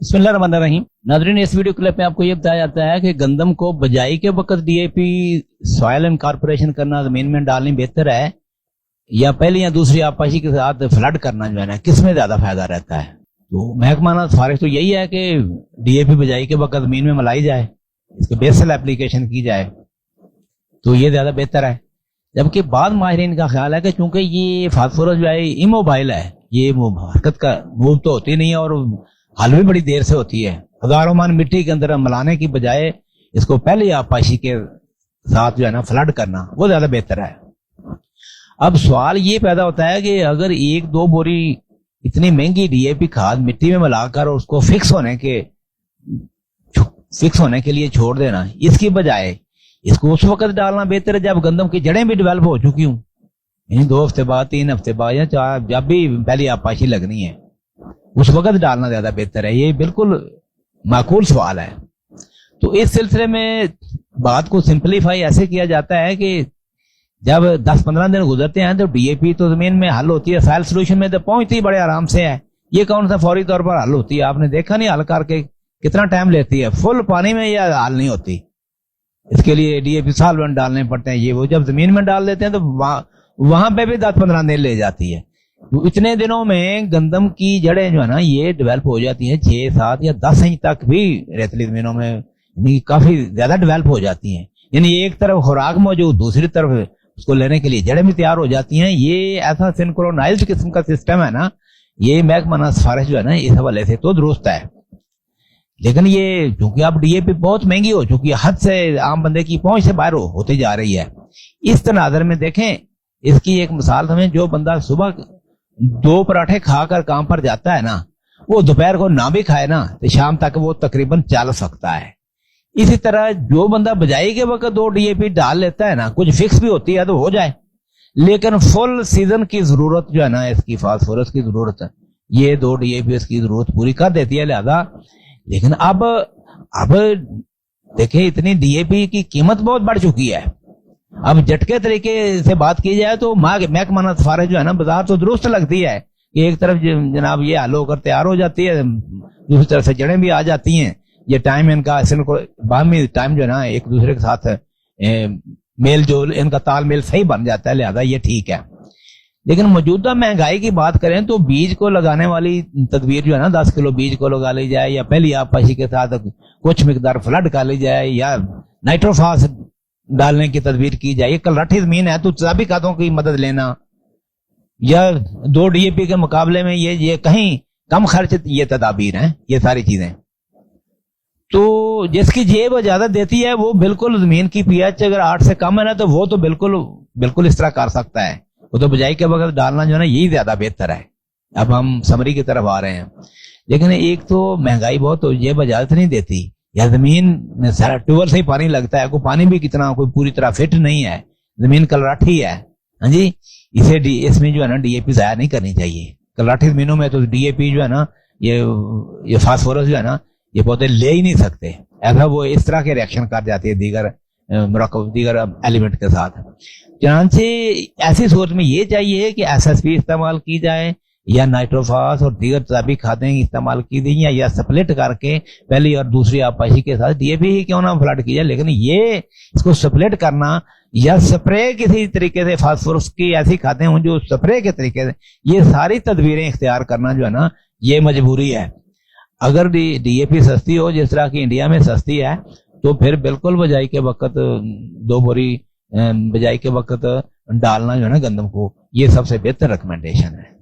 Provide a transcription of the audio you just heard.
बिस्मिल्लाहिर्रहमानिर्रहीम। नाज़रीन, इस वीडियो क्लिप में आपको ये बताया जाता है कि गंदम को बजाई के वक्त डीएपी सॉइल इनकॉर्पोरेशन करना, जमीन में डालनी बेहतर है या पहली या दूसरी आपाशी के साथ फ्लड करना जो है ना, किस में ज्यादा फायदा रहता है? तो महकमाना सिफारिश तो यही है कि डीएपी बजाई के वक्त जमीन में मिलाई जाए, इसके बेसल एप्लीकेशन की जाए तो ये ज्यादा बेहतर है। जबकि बाद माहिरीन का ख्याल है कि चूंकि ये फास्फोरस जो है इमोबाइल है, ये हरकत का मूव तो होती नहीं है और हल भी बड़ी देर से होती है। हजारों मान मिट्टी के अंदर मिलाने की बजाय इसको पहले आपाशी के साथ जो है ना फ्लड करना वो ज्यादा बेहतर है। अब सवाल ये पैदा होता है कि अगर एक दो बोरी इतनी महंगी डीएपी खाद मिट्टी में मिलाकर उसको फिक्स होने के लिए छोड़ देना, इसकी बजाय इसको उस वक्त डालना बेहतर है जब गंदम की जड़ें भी डेवलप हो चुकी हूं, यानी 2 हफ्ते बाद, 3 हफ्ते बाद या 4, जब भी पहली आपाशी लगनी है उस वक्त डालना ज्यादा बेहतर है। ये बिल्कुल माकूल सवाल है। तो इस सिलसिले में बात को सिंपलीफाई ऐसे किया जाता है कि जब 10-15 दिन गुजरते हैं तो डीएपी तो जमीन में हल होती है, सॉइल सॉल्यूशन में तो पहुंचती बड़े आराम से है। ये कौन सा फौरी तौर पर हल होती है? आपने देखा नहीं हल करके कितना टाइम लेती है? फुल पानी में यह हल नहीं होती। इसके लिए डीएपी सॉल्वेंट डालने पड़ते हैं, ये वो जब जमीन में डाल देते हैं तो वहां पे भी 10-15 दिन ले जाती है। तो इतने दिनों में गंदम की जड़ें जो है ना ये डेवलप हो जाती हैं 6, 7 या 10 इंच तक भी रेतली जमीनों में काफी ज्यादा डेवलप हो जाती हैं। यानी एक तरफ खुराक मौजूद, दूसरी तरफ उसको लेने के लिए जड़ें भी तैयार हो जाती हैं। ये ऐसा सिंक्रोनाइज्ड किस्म का सिस्टम है ना, ये महकमाना सिफारिश जो है ना इस हवाले से तो दुरुस्त है। लेकिन ये क्योंकि अब डीएपी बहुत महंगी हो चुकी है, हद से आम बंदे की पहुंच से बाहर होती जा रही है। इस तनाजर में देखें, इसकी एक मिसाल हमें, जो बंदा सुबह 2 पराठे खाकर काम पर जाता है ना, वो दोपहर को ना भी खाए ना तो शाम तक वो तकरीबन चल सकता है। इसी तरह जो बंदा बजाई के वक्त 2 डीएपी डाल लेता है ना, कुछ फिक्स भी होती है तो हो जाए, लेकिन फुल सीजन की जरूरत जो है ना, इसकी फास्फोरस की जरूरत है, ये 2 डीएपी इसकी जरूरत पूरी कर देती है। लिहाजा लेकिन अब देखिए इतनी डीएपी की कीमत बहुत बढ़ चुकी है। अब झटके तरीके से बात की जाए तो महकमाना सिफारिश जो है ना बाजार तो दुरुस्त लगती है कि एक तरफ जनाब ये हल होकर तैयार हो जाती है, दूसरी तरफ से जड़ें भी आ जाती हैं। ये टाइम इनका बाहमी टाइम जो है ना एक दूसरे के साथ मेल जोल, इनका तालमेल सही बन जाता है, लिहाजा ये ठीक है। लेकिन मौजूदा महंगाई की बात करें तो बीज को लगाने वाली तदबीर जो है ना, 10 किलो बीज को लगा ली जाए या पहली आपाशी के साथ कुछ मिकदार फ्लड कर ली जाए या नाइट्रोफास डालने की तदबीर की जाए। कलराठी जमीन है तो सभी खादों की मदद लेना या 2 डीएपी के मुकाबले में ये कहीं कम खर्च, ये तदाबीर हैं, ये सारी चीजें। तो जिसकी जेब ज्यादा देती है वो बिल्कुल जमीन की पीएच अगर 8 से कम है ना तो वो तो बिल्कुल इस तरह कर सकता है। वो तो बजाई के वक्त डालना जो है ना यही ज्यादा बेहतर है। अब हम समरी की तरफ आ रहे हैं। लेकिन एक तो महंगाई बहुत, तो जेब इजाजत नहीं देती, या जमीन में सारा ट्यूबवेल से ही पानी लगता है, कोई पानी भी कितना कोई पूरी तरह फिट नहीं है, जमीन कलराठी है। हाँ जी, इसमें जो है ना डीएपी जाया नहीं करनी चाहिए। कलराठी जमीनों में तो डीएपी जो है ना ये फास्फोरस जो है ना ये पौधे ले ही नहीं सकते, ऐसा वो इस तरह के रिएक्शन कर जाती है दीगर एलिमेंट के साथ। चनांचे ऐसी सोच में ये चाहिए कि एसएसपी इस्तेमाल की जाए या नाइट्रोफास और दीगर तजाबी खादें इस्तेमाल की दी या स्प्लिट करके पहली और दूसरी आपाशी के साथ डीएपी ही क्यों ना फ्लड की जाए। लेकिन ये इसको स्प्लिट करना या स्प्रे किसी तरीके से फास्फोरस की ऐसी खादें हों जो स्प्रे के तरीके से, ये सारी तदबीरें इख्तियार करना जो है ना ये मजबूरी है। अगर डीएपी सस्ती हो जिस तरह की इंडिया में सस्ती है तो फिर बिल्कुल बजाई के वक्त 2 बोरी बजाई के वक्त डालना जो है ना गंदम को, ये सबसे बेहतर रिकमेंडेशन है।